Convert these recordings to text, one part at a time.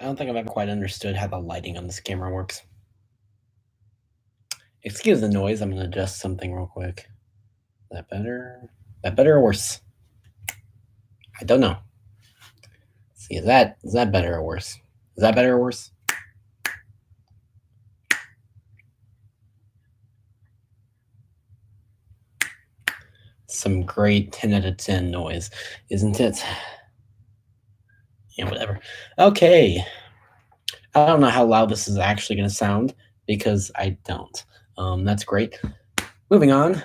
don't think I've ever quite understood how the lighting on this camera works. Excuse the noise. I'm going to adjust something real quick. Is that better? Is that better or worse? I don't know. Let's see, is that better or worse? Is that better or worse? Some great 10 out of 10 noise, isn't it? Yeah, whatever. Okay. I don't know how loud this is actually going to sound because I don't. That's great. Moving on.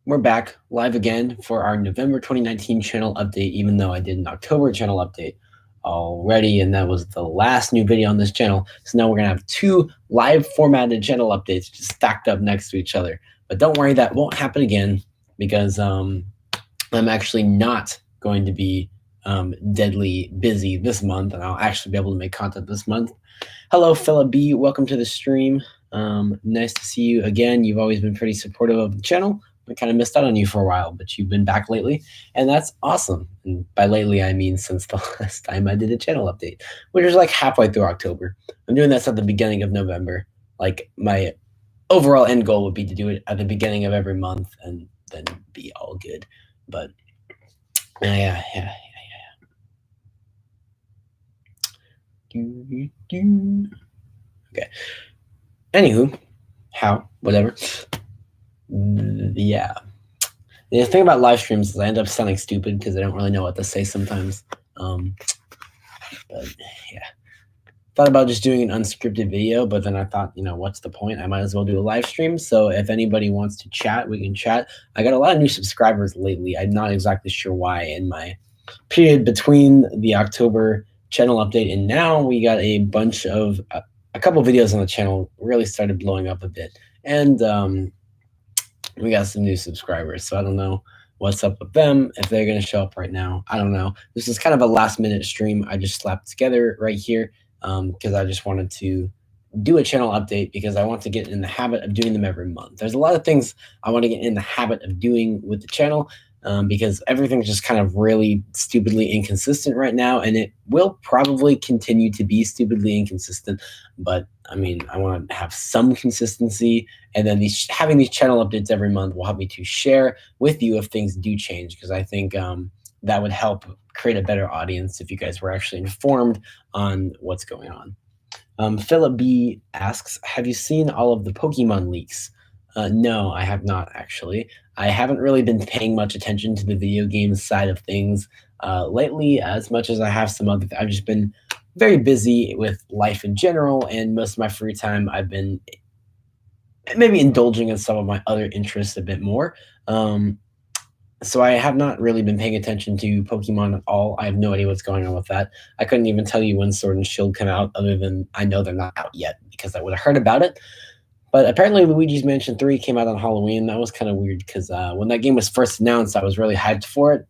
We're back live again for our November 2019 channel update, even though I did an October channel update already, and that was the last new video on this channel. So now we're going to have two live formatted channel updates just stacked up next to each other. But don't worry, that won't happen again because I'm actually not going to be deadly busy this month, and I'll actually be able to make content this month. Hello, Philip B. Welcome to the stream. Nice to see you again. You've always been pretty supportive of the channel. I kind of missed out on you for a while, but you've been back lately, and that's awesome. And by lately, I mean since the last time I did a channel update, which was like halfway through October. I'm doing this at the beginning of November. Like, my overall end goal would be to do it at the beginning of every month and then be all good. But yeah. Okay. Anywho, whatever. Yeah. The thing about live streams is I end up sounding stupid because I don't really know what to say sometimes. But yeah. Thought about just doing an unscripted video, but then I thought, what's the point? I might as well do a live stream. So if anybody wants to chat, we can chat. I got a lot of new subscribers lately. I'm not exactly sure why. In my period between the October channel update and now, we got a bunch of a couple videos on the channel really started blowing up a bit, and we got some new subscribers. So I don't know what's up with them, if they're going to show up right now. I don't know. This is kind of a last minute stream I just slapped together right here because I just wanted to do a channel update because I want to get in the habit of doing them every month. There's a lot of things I want to get in the habit of doing with the channel because everything's just kind of really stupidly inconsistent right now, and it will probably continue to be stupidly inconsistent. But I mean, I want to have some consistency, and then having these channel updates every month will help me to share with you if things do change, because I think that would help create a better audience if you guys were actually informed on what's going on. Philip B asks, have you seen all of the Pokemon leaks? No, I have not, actually. I haven't really been paying much attention to the video game side of things lately, as much as I have some other. I've just been very busy with life in general, and most of my free time I've been maybe indulging in some of my other interests a bit more. So I have not really been paying attention to Pokemon at all. I have no idea what's going on with that. I couldn't even tell you when Sword and Shield come out, other than I know they're not out yet because I would have heard about it. But apparently Luigi's Mansion 3 came out on Halloween. That was kind of weird because when that game was first announced, I was really hyped for it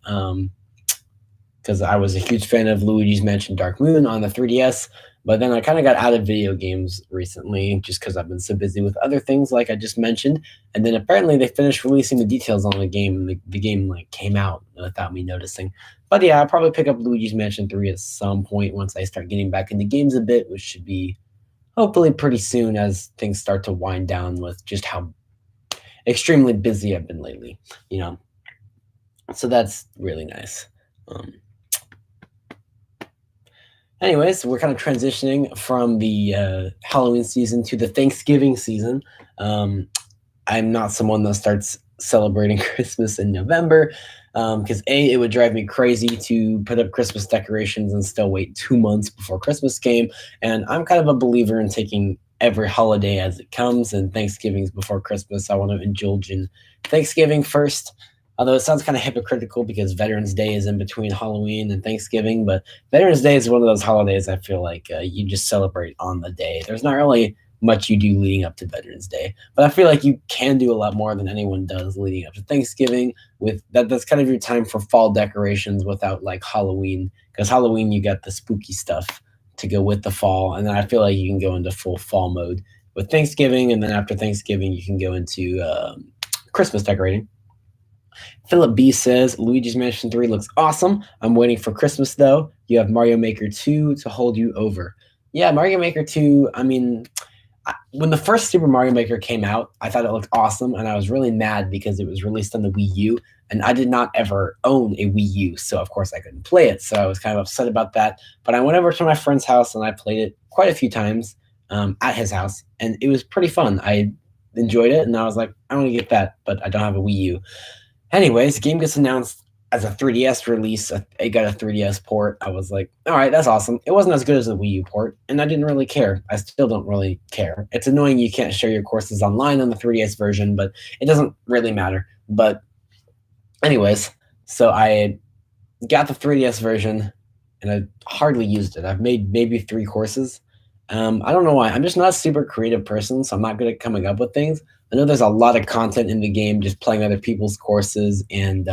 because I was a huge fan of Luigi's Mansion Dark Moon on the 3DS. But then I kind of got out of video games recently just because I've been so busy with other things like I just mentioned. And then apparently they finished releasing the details on the game. The game came out without me noticing. But yeah, I'll probably pick up Luigi's Mansion 3 at some point once I start getting back into games a bit, which should be hopefully pretty soon as things start to wind down with just how extremely busy I've been lately, So that's really nice. Anyways, we're kind of transitioning from the Halloween season to the Thanksgiving season. I'm not someone that starts celebrating Christmas in November because it would drive me crazy to put up Christmas decorations and still wait 2 months before Christmas came. And I'm kind of a believer in taking every holiday as it comes, and Thanksgiving's before Christmas. I want to indulge in Thanksgiving first, although it sounds kind of hypocritical because Veterans Day is in between Halloween and Thanksgiving. But Veterans Day is one of those holidays I feel like you just celebrate on the day. There's not really much you do leading up to Veterans Day, but I feel like you can do a lot more than anyone does leading up to Thanksgiving. With that's kind of your time for fall decorations without like Halloween, because Halloween you got the spooky stuff to go with the fall, and then I feel like you can go into full fall mode with Thanksgiving, and then after Thanksgiving you can go into Christmas decorating. Philip B says, Luigi's Mansion 3 looks awesome. I'm waiting for Christmas, though. You have Mario Maker 2 to hold you over. Yeah, Mario Maker 2, I mean, when the first Super Mario Maker came out, I thought it looked awesome, and I was really mad because it was released on the Wii U, and I did not ever own a Wii U, so of course I couldn't play it. So I was kind of upset about that. But I went over to my friend's house and I played it quite a few times at his house, and it was pretty fun. I enjoyed it, and I was like, I want to get that, but I don't have a Wii U. Anyways, the game gets announced as a 3DS release. It got a 3DS port. I was like, all right, that's awesome. It wasn't as good as the Wii U port, and I didn't really care. I still don't really care. It's annoying you can't share your courses online on the 3DS version, but it doesn't really matter. But anyways, so I got the 3DS version, and I hardly used it. I've made maybe 3 courses. I don't know why. I'm just not a super creative person, so I'm not good at coming up with things. I know there's a lot of content in the game, just playing other people's courses and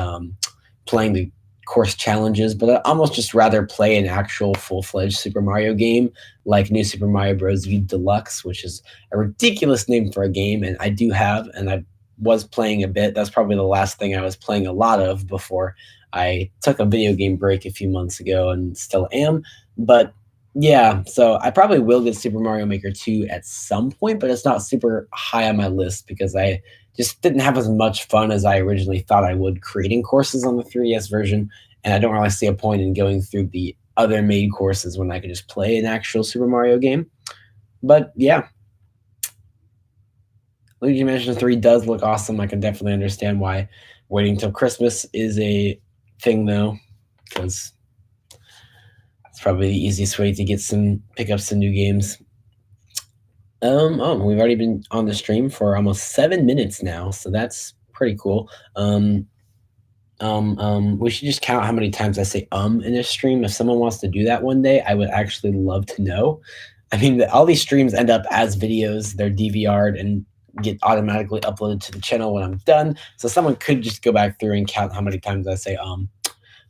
playing the course challenges, but I almost just rather play an actual full-fledged Super Mario game like New Super Mario Bros. U Deluxe, which is a ridiculous name for a game, and I do have, and I was playing a bit. That's probably the last thing I was playing a lot of before I took a video game break a few months ago and still am. But yeah, so I probably will get Super Mario Maker 2 at some point, but it's not super high on my list because I just didn't have as much fun as I originally thought I would creating courses on the 3DS version, and I don't really see a point in going through the other made courses when I could just play an actual Super Mario game. But yeah, Luigi Mansion 3 does look awesome. I can definitely understand why waiting till Christmas is a thing though, because it's probably the easiest way to pick up some new games. We've already been on the stream for almost 7 minutes now, so that's pretty cool. We should just count how many times I say in this stream. If someone wants to do that one day, I would actually love to know. I mean, all these streams end up as videos. They're DVR'd and get automatically uploaded to the channel when I'm done. So someone could just go back through and count how many times I say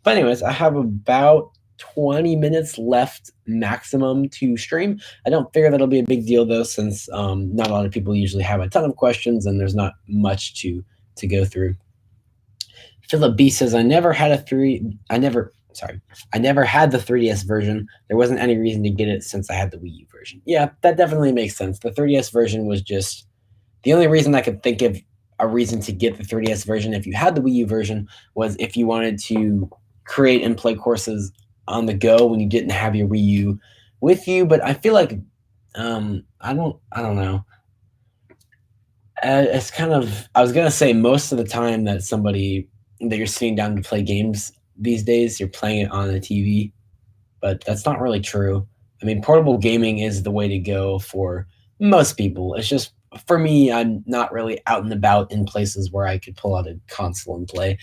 But anyways, I have about 20 minutes left maximum to stream. I don't figure that'll be a big deal though, since not a lot of people usually have a ton of questions and there's not much to go through. Philip B says, I never had the 3DS version. There wasn't any reason to get it since I had the Wii U version. Yeah, that definitely makes sense. The 3DS version was just the only reason I could think of a reason to get the 3DS version if you had the Wii U version was if you wanted to create and play courses on the go when you didn't have your Wii U with you. But I feel like I don't know. It's kind of, I was gonna say most of the time that you're sitting down to play games these days, you're playing it on a TV, but that's not really true. I mean, portable gaming is the way to go for most people. It's just for me, I'm not really out and about in places where I could pull out a console and play.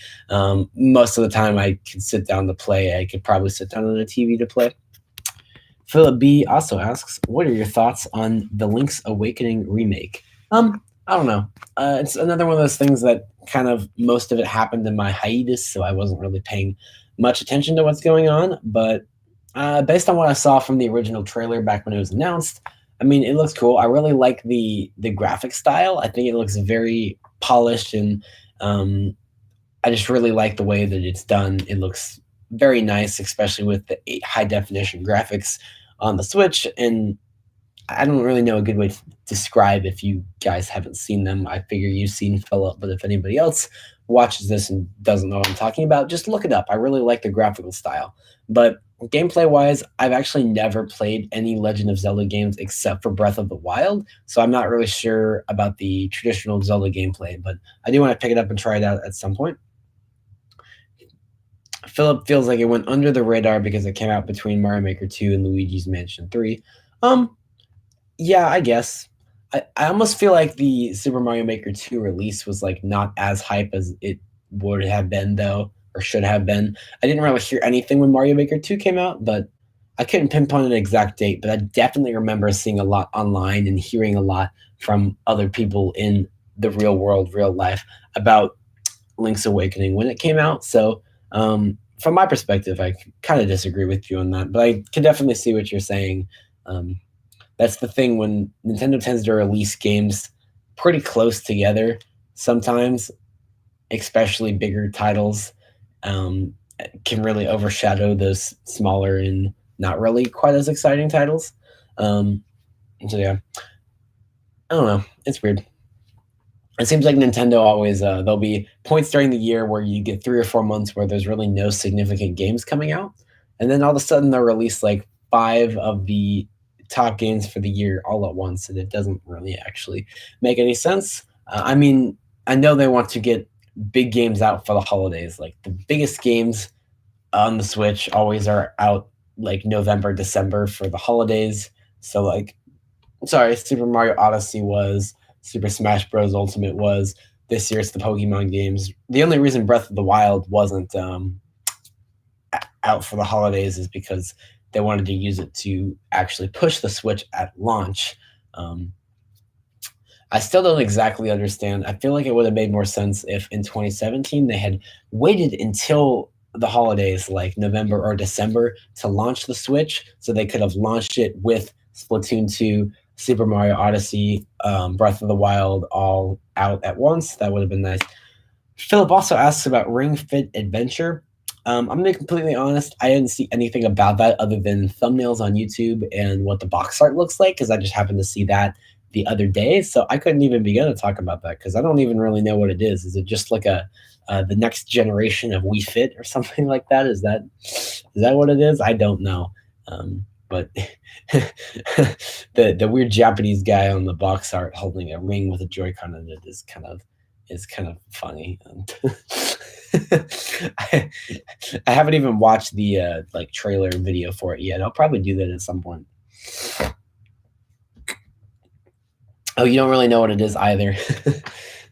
Most of the time, I could sit down to play. I could probably sit down on a TV to play. Philip B also asks, "What are your thoughts on the Link's Awakening remake?" I don't know. It's another one of those things that kind of most of it happened in my hiatus, so I wasn't really paying much attention to what's going on. But based on what I saw from the original trailer back when it was announced, I mean, it looks cool. I really like the graphic style. I think it looks very polished, and I just really like the way that it's done. It looks very nice, especially with the high definition graphics on the Switch. And I don't really know a good way to describe if you guys haven't seen them. I figure you've seen Philip, but if anybody else watches this and doesn't know what I'm talking about, just look it up. I really like the graphical style. But gameplay wise, I've actually never played any Legend of Zelda games except for Breath of the Wild. So I'm not really sure about the traditional Zelda gameplay, but I do want to pick it up and try it out at some point. Philip feels like it went under the radar because it came out between Mario Maker 2 and Luigi's Mansion 3. Yeah, I guess. I almost feel like the Super Mario Maker 2 release was like not as hype as it would have been though, or should have been. I didn't really hear anything when Mario Maker 2 came out, but I couldn't pinpoint an exact date, but I definitely remember seeing a lot online and hearing a lot from other people in the real world, real life about Link's Awakening when it came out. So from my perspective, I kind of disagree with you on that, but I can definitely see what you're saying. That's the thing when Nintendo tends to release games pretty close together sometimes, especially bigger titles, can really overshadow those smaller and not really quite as exciting titles. So yeah, I don't know. It's weird. It seems like Nintendo always there'll be points during the year where you get 3 or 4 months where there's really no significant games coming out, and then all of a sudden they'll release like five of the top games for the year all at once, and it doesn't really actually make any sense. I mean, I know they want to get big games out for the holidays. Like the biggest games on the Switch always are out like November, December for the holidays. So like sorry, Super Mario Odyssey was, Super Smash Bros. Ultimate was. This year it's the Pokemon games. The only reason Breath of the Wild wasn't out for the holidays is because they wanted to use it to actually push the Switch at launch. Um, I still don't exactly understand. I feel like it would have made more sense if in 2017 they had waited until the holidays, like November or December, to launch the Switch, so they could have launched it with Splatoon 2, Super Mario Odyssey, Breath of the Wild all out at once. That would have been nice. Philip also asks about Ring Fit Adventure. I'm gonna be completely honest. I didn't see anything about that other than thumbnails on YouTube and what the box art looks like, because I just happened to see that the other day. So I couldn't even begin to talk about that because I don't even really know what it is. Is it just like a the next generation of Wii Fit or something like that? Is that what it is? I don't know. But the weird Japanese guy on the box art holding a ring with a Joy-Con in it is kind of funny. And I, I haven't even watched the like trailer video for it yet. I'll probably do that at some point. Oh, you don't really know what it is either.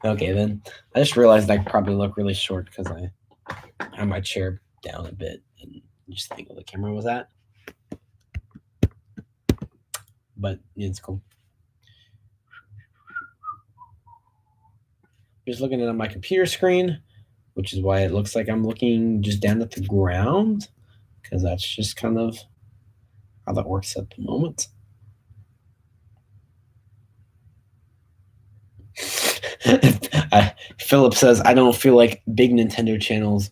Okay, then I just realized I probably look really short because I have my chair down a bit and just think where the camera was at. But yeah, it's cool. Just looking at my computer screen, which is why it looks like I'm looking just down at the ground, because that's just kind of how that works at the moment. Philip says, I don't feel like big Nintendo channels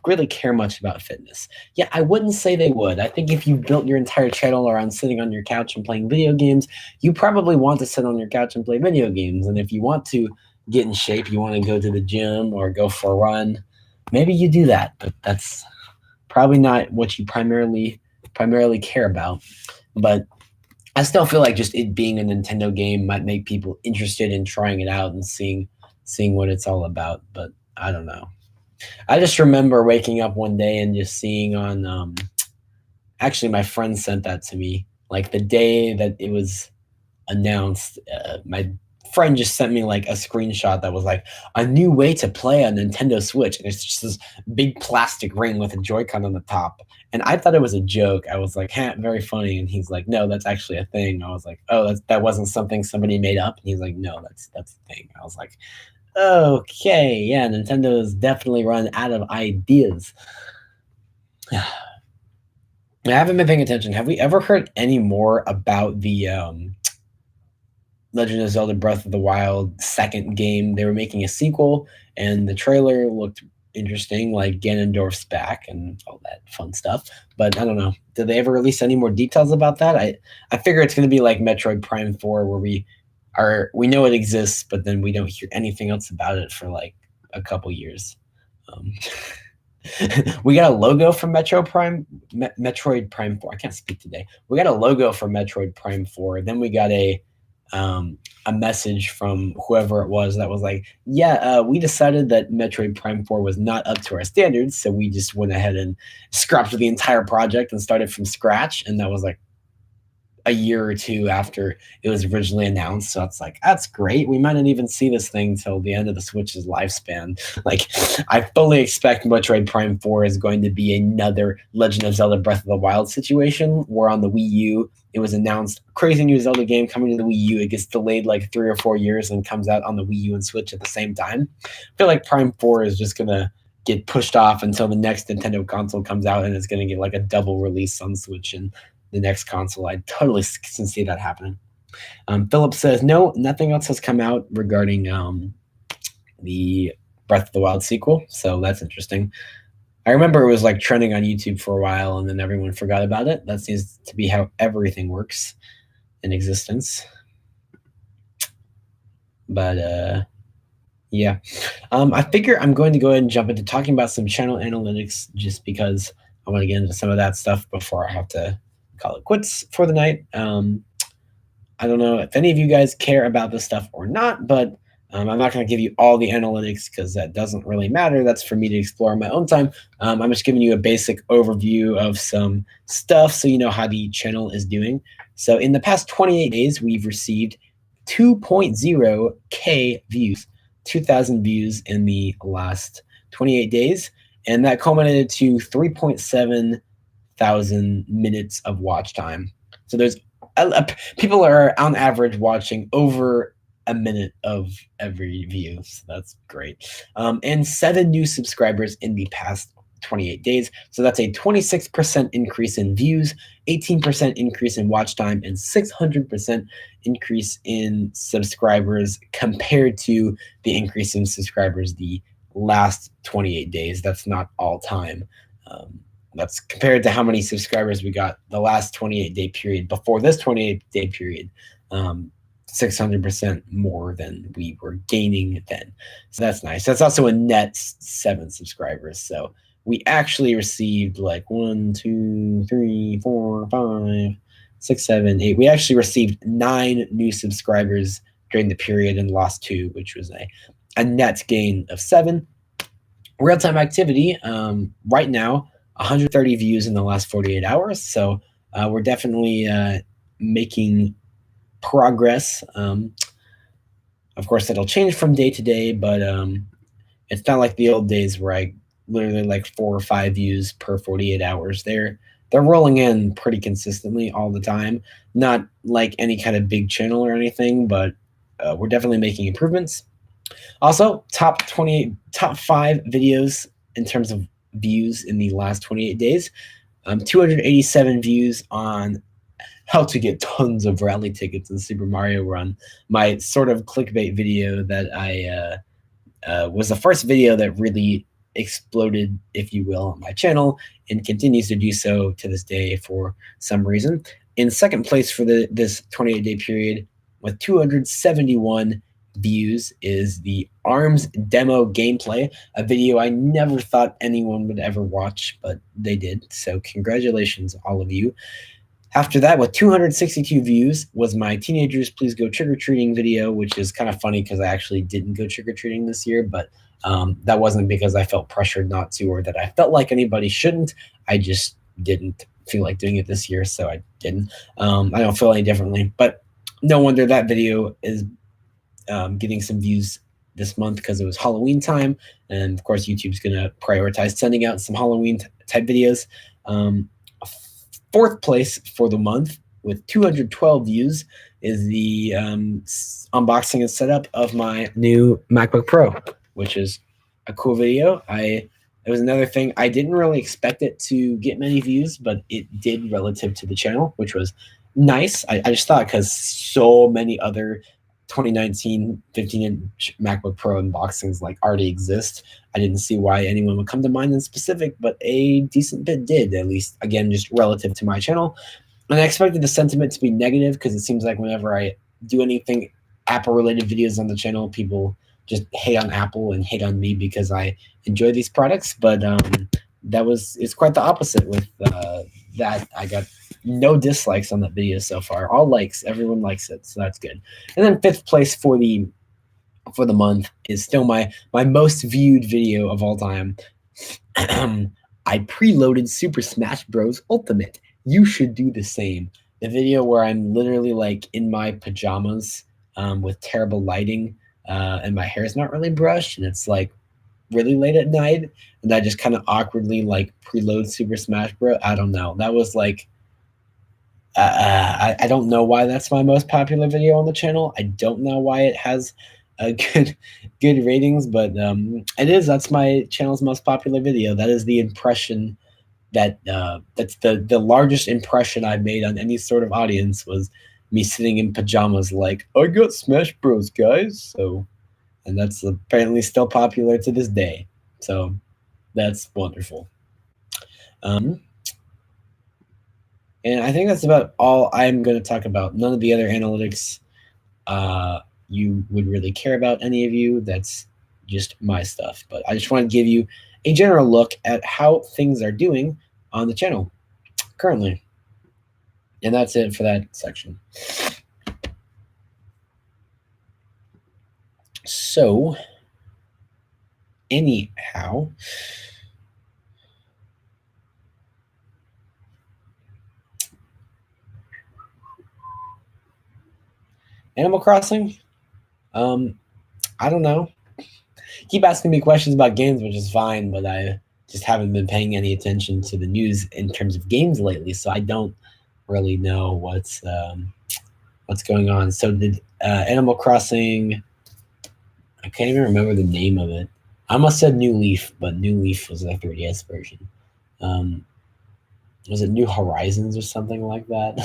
really care much about fitness. Yeah, I wouldn't say they would. I think if you built your entire channel around sitting on your couch and playing video games, you probably want to sit on your couch and play video games. And if you want to get in shape, you want to go to the gym or go for a run, maybe you do that. But that's probably not what you primarily care about. But I still feel like just it being a Nintendo game might make people interested in trying it out and seeing what it's all about. But I don't know. I just remember waking up one day and just seeing on actually my friend sent that to me like the day that it was announced. My friend just sent me like a screenshot that was like a new way to play a Nintendo Switch, and it's just this big plastic ring with a Joy-Con on the top. And I thought it was a joke. I was like, very funny. And he's like, no, that's actually a thing. I was like, oh, that wasn't something somebody made up. And he's like, no, that's the thing. I was like, okay, yeah, Nintendo has definitely run out of ideas. I haven't been paying attention. Have we ever heard any more about the Legend of Zelda Breath of the Wild second game? They were making a sequel, and the trailer looked interesting, like Ganondorf's back and all that fun stuff. But I don't know. Did they ever release any more details about that? I figure it's going to be like Metroid Prime 4, where we know it exists, but then we don't hear anything else about it for like a couple years. We got a logo for Metroid Prime 4. I can't speak today. We got a logo for Metroid Prime 4. Then we got a message from whoever it was that was like, we decided that Metroid Prime 4 was not up to our standards, so we just went ahead and scrapped the entire project and started from scratch. And that was like a year or two after it was originally announced. So it's like, that's great. We might not even see this thing till the end of the Switch's lifespan. Like, I fully expect Metroid Prime 4 is going to be another Legend of Zelda Breath of the Wild situation, where on the Wii U, it was announced, crazy new Zelda game coming to the Wii U. It gets delayed like 3 or 4 years and comes out on the Wii U and Switch at the same time. I feel like Prime 4 is just going to get pushed off until the next Nintendo console comes out, and it's going to get like a double release on Switch and the next console. I totally can see that happening. Philip says, no, nothing else has come out regarding the Breath of the Wild sequel, so that's interesting. I remember it was like trending on YouTube for a while, and then everyone forgot about it. That seems to be how everything works. in existence. But yeah, I figure I'm going to go ahead and jump into talking about some channel analytics just because I want to get into some of that stuff before I have to call it quits for the night. I don't know if any of you guys care about this stuff or not, but I'm not going to give you all the analytics because that doesn't really matter. That's for me to explore in my own time. I'm just giving you a basic overview of some stuff so you know how the channel is doing. So in the past 28 days, we've received 2.0K views, 2,000 views in the last 28 days. And that culminated to 3.7 thousand minutes of watch time. So there's people are on average watching over a minute of every view. So that's great. And 7 new subscribers in the past 28 days. So that's a 26% increase in views, 18% increase in watch time, and 600% increase in subscribers compared to the increase in subscribers the last 28 days. That's not all time. That's compared to how many subscribers we got the last 28-day period before this 28-day period. 600% more than we were gaining then. So that's nice. That's also a net 7 subscribers. So we actually received like 1, 2, 3, 4, 5, 6, 7, 8. We actually received 9 new subscribers during the period and lost 2, which was a net gain of 7. Real-time activity right now, 130 views in the last 48 hours. So we're definitely making progress. Of course, it'll change from day to day, but it's not like the old days where I literally like 4 or 5 views per 48 hours. They're rolling in pretty consistently all the time. Not like any kind of big channel or anything, but we're definitely making improvements. Also, top 5 videos in terms of views in the last 28 days. 287 views on how to get tons of rally tickets in Super Mario Run. My sort of clickbait video that I was the first video that really exploded, if you will, on my channel and continues to do so to this day for some reason. In second place for this 28-day period with 271 views is the ARMS demo gameplay, a video I never thought anyone would ever watch, but they did. So congratulations, all of you. After that, with 262 views, was my Teenagers Please Go Trick-or-Treating video, which is kind of funny because I actually didn't go trick-or-treating this year, but that wasn't because I felt pressured not to or that I felt like anybody shouldn't. I just didn't feel like doing it this year, so I didn't. I don't feel any differently, but no wonder that video is getting some views this month because it was Halloween time, and of course YouTube's gonna prioritize sending out some Halloween type videos. Fourth place for the month with 212 views is the unboxing and setup of my new MacBook Pro, which is a cool video. It was another thing. I didn't really expect it to get many views, but it did relative to the channel, which was nice. I just thought because so many other 2019 15-inch MacBook Pro unboxings like already exist, I didn't see why anyone would come to mind in specific, but a decent bit did, at least, again, just relative to my channel. And I expected the sentiment to be negative because it seems like whenever I do anything Apple-related videos on the channel, people just hate on Apple and hate on me because I enjoy these products. But it's quite the opposite with that. I got no dislikes on that video so far. All likes. Everyone likes it, so that's good. And then fifth place for the month is still my most viewed video of all time. I preloaded Super Smash Bros. Ultimate. You should do the same. The video where I'm literally like in my pajamas with terrible lighting and my hair's not really brushed and it's like really late at night and I just kind of awkwardly like preload Super Smash Bros. I don't know. That was like I don't know why that's my most popular video on the channel. I don't know why it has good ratings, but it is. That's my channel's most popular video. That is the impression that's the largest impression I've made on any sort of audience was me sitting in pajamas like, I got Smash Bros, guys. So, and that's apparently still popular to this day. So that's wonderful. And I think that's about all I'm going to talk about. None of the other analytics you would really care about, any of you. That's just my stuff. But I just want to give you a general look at how things are doing on the channel currently. And that's it for that section. So, anyhow, Animal Crossing, I don't know. Keep asking me questions about games, which is fine, but I just haven't been paying any attention to the news in terms of games lately, so I don't really know what's going on. So did Animal Crossing? I can't even remember the name of it. I almost said New Leaf, but New Leaf was the 3DS version. Was it New Horizons or something like that?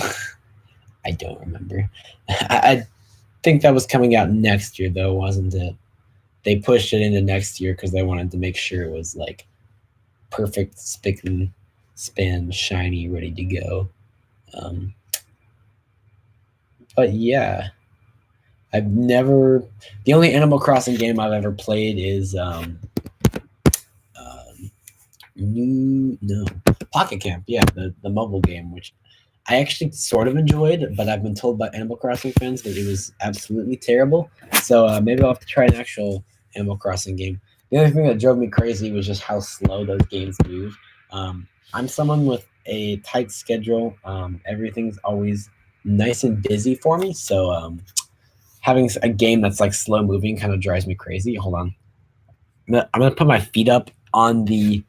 I don't remember. I think that was coming out next year, though, wasn't it? They pushed it into next year because they wanted to make sure it was like perfect, spick and span, shiny, ready to go. But yeah, I've never. The only Animal Crossing game I've ever played is Pocket Camp. Yeah, the mobile game, which I actually sort of enjoyed, but I've been told by Animal Crossing fans that it was absolutely terrible. So maybe I'll have to try an actual Animal Crossing game. The other thing that drove me crazy was just how slow those games move. I'm someone with a tight schedule. Everything's always nice and busy for me. So having a game that's like slow moving kind of drives me crazy. Hold on. I'm gonna put my feet up on the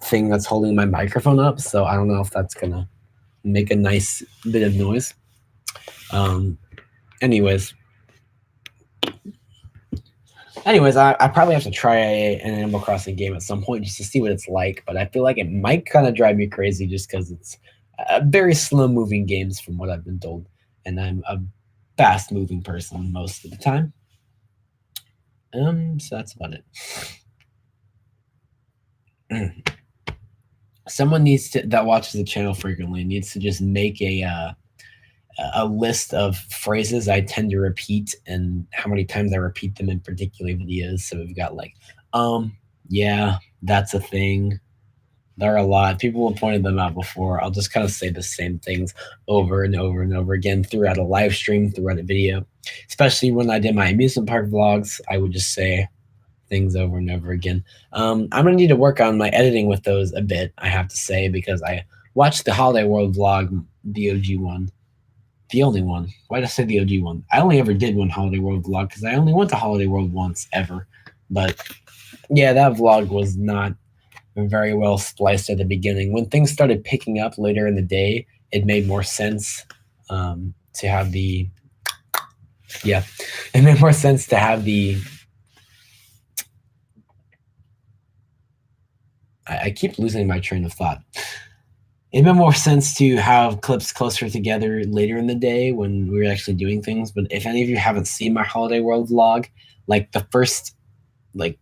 thing that's holding my microphone up. So I don't know if that's gonna make a nice bit of noise. Anyways, I probably have to try an Animal Crossing game at some point just to see what it's like. But I feel like it might kind of drive me crazy just because it's very slow moving games from what I've been told, and I'm a fast moving person most of the time. So that's about it. Someone needs to that watches the channel frequently needs to just make a list of phrases I tend to repeat and how many times I repeat them in particular videos. So we've got like, yeah, that's a thing. There are a lot. People have pointed them out before. I'll just kind of say the same things over and over and over again throughout a live stream, throughout a video. Especially when I did my amusement park vlogs, I would just say things over and over again. I'm gonna need to work on my editing with those a bit, I have to say, because I watched the Holiday World vlog, the OG one, the only one. Why did I say the OG one? I only ever did one Holiday World vlog because I only went to Holiday World once ever. But yeah, that vlog was not very well spliced at the beginning. When things started picking up later in the day, it made more sense to have the it made more sense to have the I keep losing my train of thought. It made more sense to have clips closer together later in the day when we were actually doing things. But if any of you haven't seen my Holiday World vlog, like the first like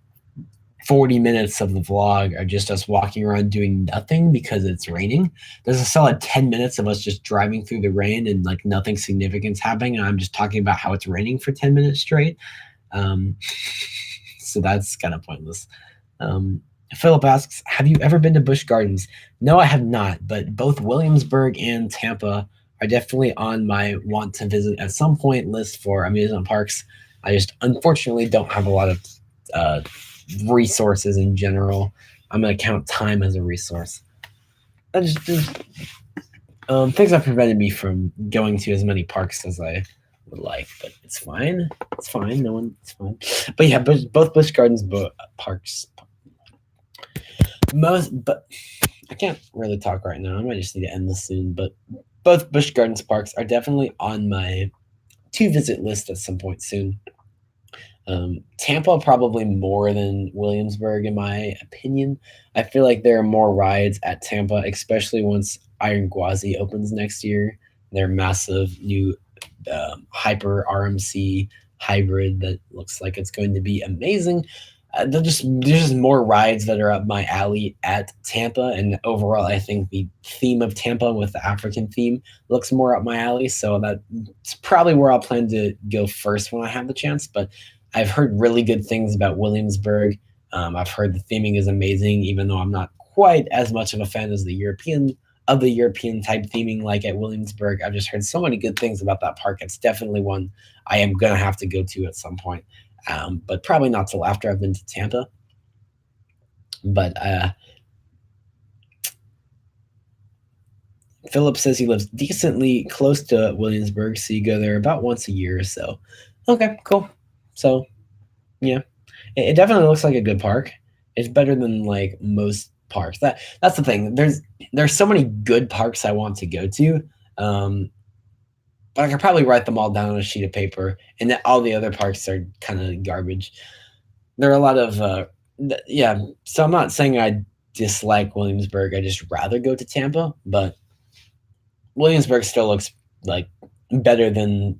40 minutes of the vlog are just us walking around doing nothing because it's raining. There's a solid 10 minutes of us just driving through the rain and like nothing significant's happening. And I'm just talking about how it's raining for 10 minutes straight. So that's kind of pointless. Philip asks, have you ever been to Busch Gardens? No, I have not, but both Williamsburg and Tampa are definitely on my want to visit at some point list for amusement parks. I just unfortunately don't have a lot of resources in general. I'm going to count time as a resource. Things have prevented me from going to as many parks as I would like, but it's fine. It's fine. It's fine. But yeah, both Busch Gardens parks. But I can't really talk right now. I might just need to end this soon. But both Busch Gardens parks are definitely on my to visit list at some point soon. Tampa probably more than Williamsburg in my opinion. I feel like there are more rides at Tampa, especially once Iron Gwazi opens next year. Their massive new hyper RMC hybrid that looks like it's going to be amazing. there's just more rides that are up my alley at Tampa, and overall, I think the theme of Tampa with the African theme looks more up my alley. So that's probably where I'll plan to go first when I have the chance. But I've heard really good things about Williamsburg. I've heard the theming is amazing, even though I'm not quite as much of a fan as the European type theming like at Williamsburg. I've just heard so many good things about that park. It's definitely one I am gonna have to go to at some point, but probably not till after I've been to Tampa. But Philip says he lives decently close to Williamsburg, so you go there about once a year or so. Okay, cool. So yeah, it definitely looks like a good park. It's better than like most parks. That's the thing. There's so many good parks I want to go to. Um, but I could probably write them all down on a sheet of paper, and that all the other parks are kind of garbage. There are a lot of yeah. So I'm not saying I dislike Williamsburg. I just rather go to Tampa, but Williamsburg still looks like better than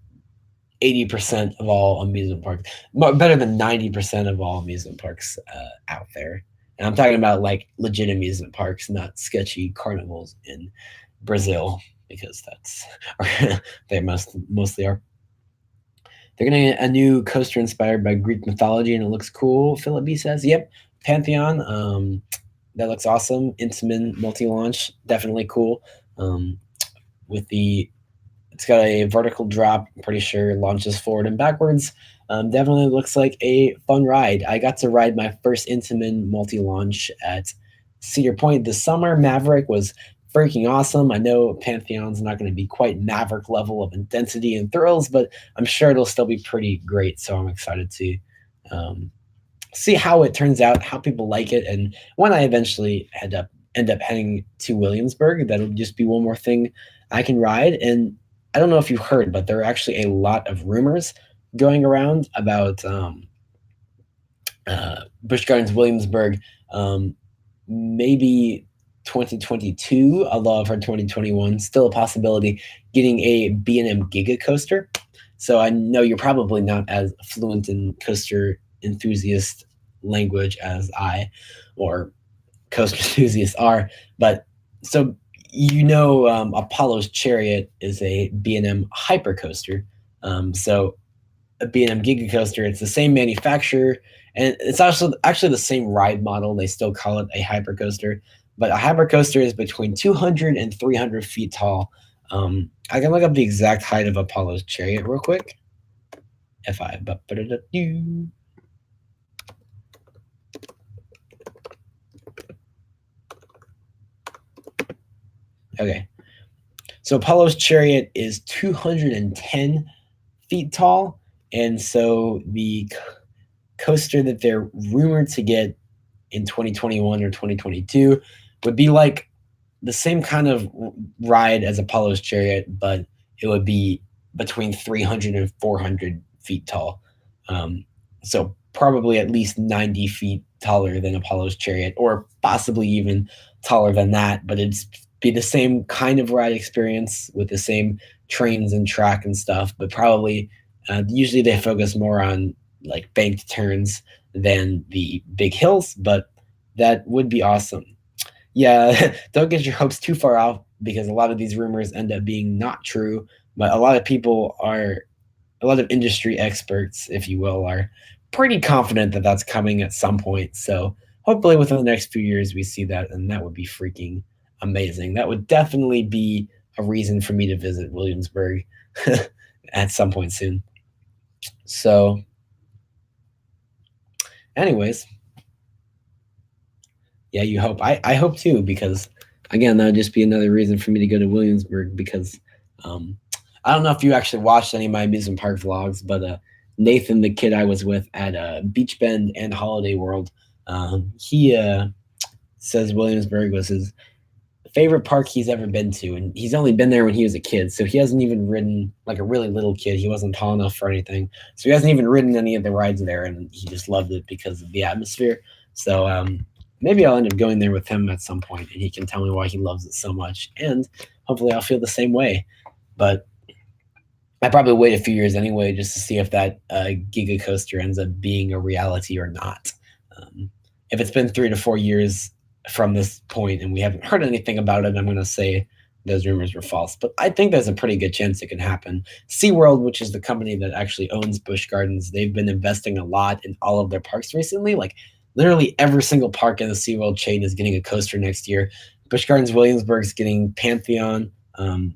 80% of all amusement parks, better than 90% of all amusement parks out there. And I'm talking about like legit amusement parks, not sketchy carnivals in Brazil, because that's they mostly are. They're gonna get a new coaster inspired by Greek mythology, and it looks cool. Philip B says, "Yep, Pantheon. That looks awesome. Intamin multi-launch, definitely cool. With the It's got a vertical drop. I'm pretty sure launches forward and backwards. Definitely looks like a fun ride. I got to ride my first Intamin multi-launch at Cedar Point this summer. Maverick was freaking awesome. I know Pantheon's not going to be quite Maverick level of intensity and thrills, but I'm sure it'll still be pretty great. So I'm excited to um, see how it turns out, how people like it, and when I eventually end up heading to Williamsburg, that'll just be one more thing I can ride. And I don't know if you've heard, but there are actually a lot of rumors going around about Busch Gardens Williamsburg, maybe 2022, although I've heard 2021, still a possibility, getting a B&M Giga coaster. So I know you're probably not as fluent in coaster enthusiast language as I or coaster enthusiasts are, but so Apollo's Chariot is a B&M hypercoaster. So a B&M Giga coaster, it's the same manufacturer, and it's also actually the same ride model. They still call it a hypercoaster, but a hypercoaster is between 200 and 300 feet tall. I can look up the exact height of Apollo's Chariot real quick. If I Okay. So Apollo's Chariot is 210 feet tall, and so the coaster that they're rumored to get in 2021 or 2022 would be like the same kind of ride as Apollo's Chariot, but it would be between 300 and 400 feet tall. So probably at least 90 feet taller than Apollo's Chariot, or possibly even taller than that. But it'd be the same kind of ride experience with the same trains and track and stuff, but probably usually they focus more on like banked turns than the big hills, but that would be awesome. Yeah, don't get your hopes too far off, because a lot of these rumors end up being not true. But a lot of industry experts, if you will, are pretty confident that that's coming at some point. So hopefully within the next few years we see that, and that would be freaking amazing. That would definitely be a reason for me to visit Williamsburg at some point soon. So, anyways, yeah, you hope. I hope too, because again, that would just be another reason for me to go to Williamsburg. Because I don't know if you actually watched any of my amusement park vlogs, but Nathan, the kid I was with at Beach Bend and Holiday World, he says Williamsburg was his favorite park he's ever been to, and he's only been there when he was a kid, so he hasn't even ridden, like a really little kid. He wasn't tall enough for anything, so he hasn't even ridden any of the rides there, and he just loved it because of the atmosphere. So maybe I'll end up going there with him at some point, and he can tell me why he loves it so much, and hopefully I'll feel the same way. But I probably wait a few years anyway just to see if that Giga coaster ends up being a reality or not. If it's been 3 to 4 years from this point and we haven't heard anything about it, I'm going to say those rumors were false. But I think there's a pretty good chance it can happen. Seaworld, which is the company that actually owns Busch Gardens, they've been investing a lot in all of their parks recently. Like literally every single park in the Seaworld chain is getting a coaster next year. Busch Gardens Williamsburg is getting Pantheon.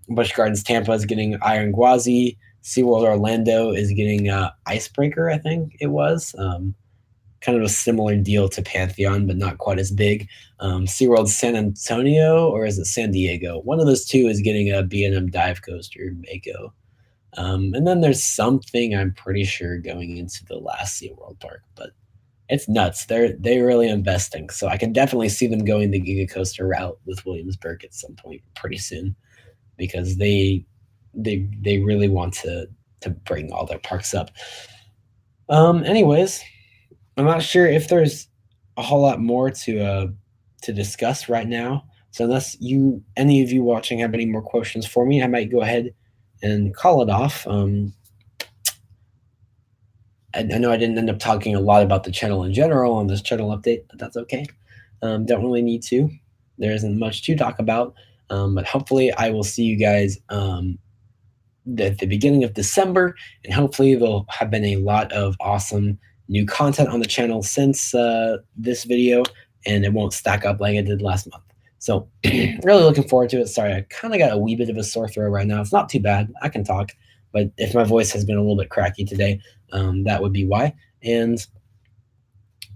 Busch Gardens Tampa is getting Iron Gwazi. SeaWorld Orlando is getting Icebreaker, I think it was. Kind of a similar deal to Pantheon, but not quite as big. SeaWorld San Antonio, or is it San Diego? One of those two is getting a B&M dive coaster, Mako. And then there's something I'm pretty sure going into the last SeaWorld park, but it's nuts. They're really investing. So I can definitely see them going the Giga Coaster route with Williamsburg at some point pretty soon, because they really want to bring all their parks up. Anyways, I'm not sure if there's a whole lot more to discuss right now. So unless any of you watching have any more questions for me, I might go ahead and call it off. I know I didn't end up talking a lot about the channel in general on this channel update, but that's okay. Don't really need to. There isn't much to talk about, but hopefully I will see you guys at the beginning of December, and hopefully there'll have been a lot of awesome new content on the channel since this video, and it won't stack up like it did last month. So really looking forward to it. Sorry, I kind of got a wee bit of a sore throat right now. It's not too bad. I can talk, but if my voice has been a little bit cracky today, that would be why. And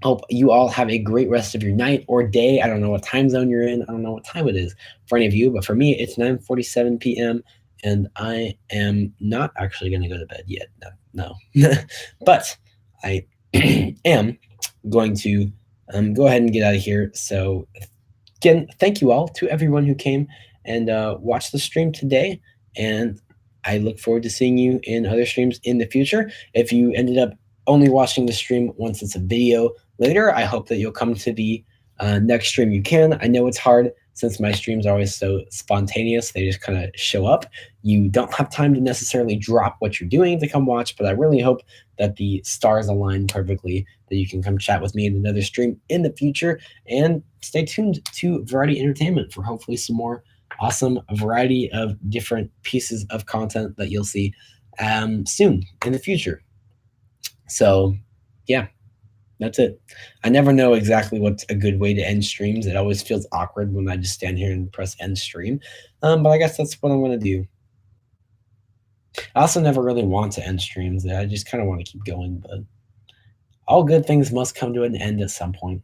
hope you all have a great rest of your night or day. I don't know what time zone you're in. I don't know what time it is for any of you, but for me, it's 9:47 p.m. and I am not actually going to go to bed yet. No. But I am going to go ahead and get out of here. So again, thank you all to everyone who came and watched the stream today. And I look forward to seeing you in other streams in the future. If you ended up only watching the stream once it's a video later, I hope that you'll come to the next stream you can. I know it's hard since my streams are always so spontaneous. They just kind of show up. You don't have time to necessarily drop what you're doing to come watch, but I really hope that the stars align perfectly, that you can come chat with me in another stream in the future. And stay tuned to Variety Entertainment for hopefully some more awesome variety of different pieces of content that you'll see soon in the future. So yeah, that's it. I never know exactly what's a good way to end streams. It always feels awkward when I just stand here and press end stream. But I guess that's what I'm going to do. I also never really want to end streams. I just kind of want to keep going, but all good things must come to an end at some point.